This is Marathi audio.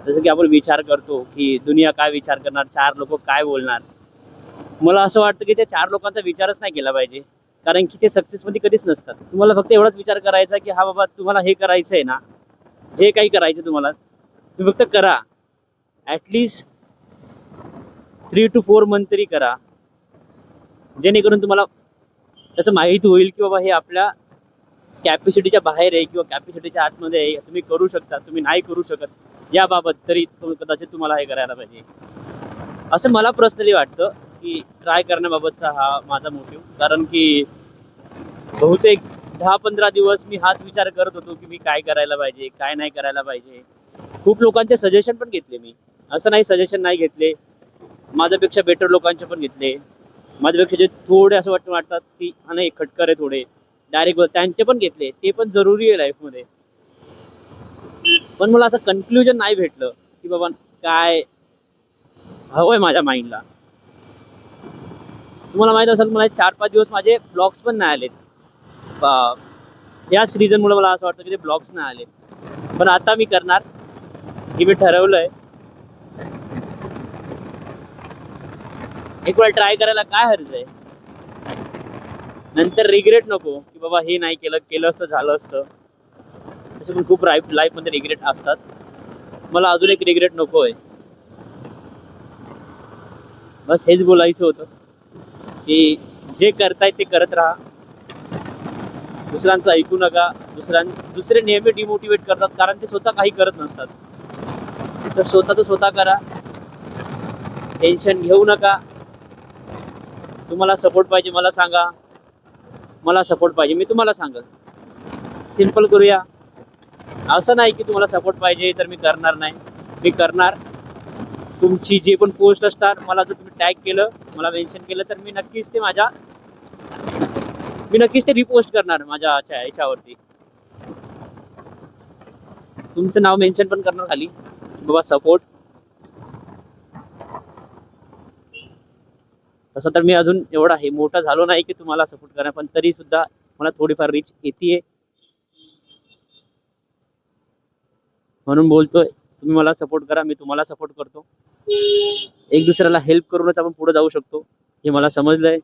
जसं की आपण विचार करतो की दुनिया काय विचार करणार, 4 लोक काय बोलणार. मला असं वाटतं की त्या 4 लोकांचा विचारच नाही केला पाहिजे. कारण की ते सक्सेसमध्ये कधीच नसतात. तुम्हाला फक्त एवढाच विचार करायचा की हा बाबा तुम्हाला हे करायचं आहे ना, जे काही करायचं तुम्हाला, तुम्ही फक्त करा. ॲटलीस्ट 3 to 4 मंथ तरी करा. जेणेकरून तुम्हाला त्याचं माहीत होईल की बाबा हे आपल्या कॅपॅसिटीच्या बाहेर आहे किंवा कॅपॅसिटीच्या आतमध्ये आहे. तुम्ही करू शकता, तुम्ही नाही करू शकत, याबाबत तरी कदाचित तुम्हाला हे करायला पाहिजे. असं मला पर्सनली वाटतं की ट्राय करण्याबाबतचा हा माझा मोटिव्ह. कारण की बहुतेक 10-15 दिवस मी हाच विचार करत होतो की मी काय करायला पाहिजे, काय नाही करायला पाहिजे. खूप लोकांचे सजेशन पण घेतले मी. असं नाही सजेशन नाही घेतले, माझ्यापेक्षा बेटर लोकांचे पण घेतले. माझ्यापेक्षा जे थोडे असं वाटतात की हा नाही खटकर आहे थोडे, डायरेक्ट त्यांचे पण घेतले. ते पण जरुरी आहे लाईफमध्ये. पण मला असं कन्क्लुजन नाही भेटलं की बाबा काय हवंय माझ्या माइंडला. तुम्हाला माहित असेल, मला 4-5 दिवस माझे ब्लॉग्स पण नाही आले. याच रिझनमुळे मला असं वाटतं की ते ब्लॉग्स नाही आले. पण आता मी करणार, की मी ठरवलंय. एक वेळ ट्राय करायला काय हरज आहे. नंतर रिग्रेट नको की बाबा हे नाही केलं, केलं असतं झालं असतं. तसे पण खूप लाईफमध्ये रिग्रेट असतात. मला अजून एक रिग्रेट नको आहे. बस हेच बोलायचं होतं की जे करताय ते करत राहा. दुसऱ्यांचं ऐकू नका. दुसरे नेहमी डिमोटिवेट करतात कारण ते स्वतः काही करत नसतात. तर स्वतःचं स्वतः करा. टेन्शन घेऊ नका. तुम्हाला सपोर्ट पाहिजे मला सांगा, मला सपोर्ट पाहिजे मी तुम्हाला सांगेल. सिम्पल करूया. असं नाही की तुम्हाला सपोर्ट पाहिजे तर मी करणार नाही. मी करणार. तुमची जे पण पोस्ट असतात, मला जर तुम्ही टॅग केलं, मला मेन्शन केलं, तर मी नक्कीच ते रिपोस्ट करणार माझ्या याच्यावरती. तुमचं नाव मेन्शन पण करणार खाली, बाबा सपोर्ट. तसं तर मी अजून एवढा हे मोठा झालो नाही की तुम्हाला सपोर्ट करा, पण तरी सुद्धा मला थोडीफार रीच येते. म्हणून बोलतोय, तुम्ही मला सपोर्ट करा, मी तुम्हाला सपोर्ट करतो. एक दुसऱ्याला हेल्प करूनच आपण पुढे जाऊ शकतो, हे मला समजलंय.